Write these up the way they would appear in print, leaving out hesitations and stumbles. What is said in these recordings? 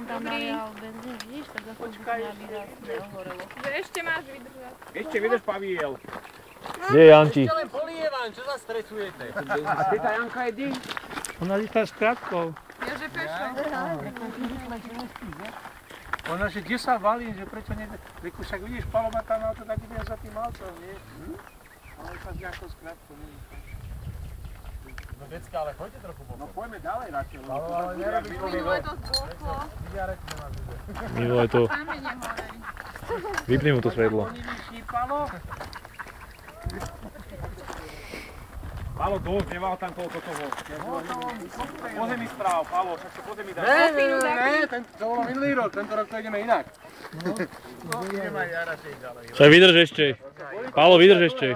som tam nalial benzín, vidíš, tak za chvíľku aby zase neohorelo. Ešte máš vydržať. Ešte vydrž, Paviel. Kde je Janči? Ešte len polievam, čo sa stresujete? A ty tá Janka je kde? Ona líta s krátkou. Ja že pešo. Ona, že kde sa valí, že prečo nie... Veku, však vidíš, Palo má tam auto, tak idem za tým autom, nie? Ale líta s nejakou skrátkou, nie? No decka, ale choďte trochu po. No poďme ďalej radšej. Ale nerobí to Minulé to zboklo. Minulé to... Kamene horej. Vypni mu to svetlo. Palo, dosť, nemal tam toľko toho. Po zemi správ, Palo, však sa po zemi dá. Ne, to bolo minulý rok, tento rok to ideme inak. Však vydrž ešte. Pálo, vydrž ešte.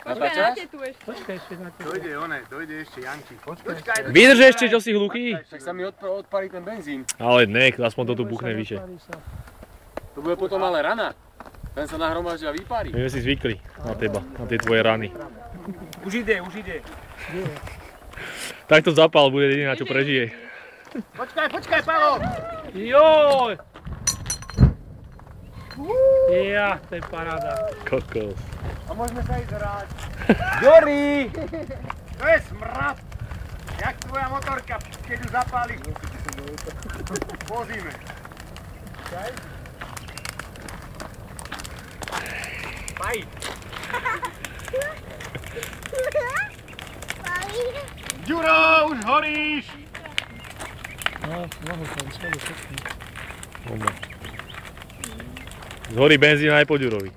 Počkaj na tetu ešte. Počkaj ešte na to. Dojde ešte Janči. Vydrž ešte, čo si hluchý? Však sa mi odpalí ten benzín. Ale nech, aspoň to tu buchne vyše. To bude potom ale rana. Ten sa nahromaždí a vyparí. My sme si zvykli na teba, na tie tvoje rany. Už ide, už ide. Takto zapal bude jediná, čo prežije. Počkaj, Palo! Joj! Ja, to je paráda. Kokos. A môžeme sa ísť hrať. Jori! To je smrad. Jak tvoja motorka, keď ju zapáliš. Vozíme. Paj. Ďuro, už horíš! No, mohol som, smedu všetkým. Zhorí benzín aj po Ďurovi.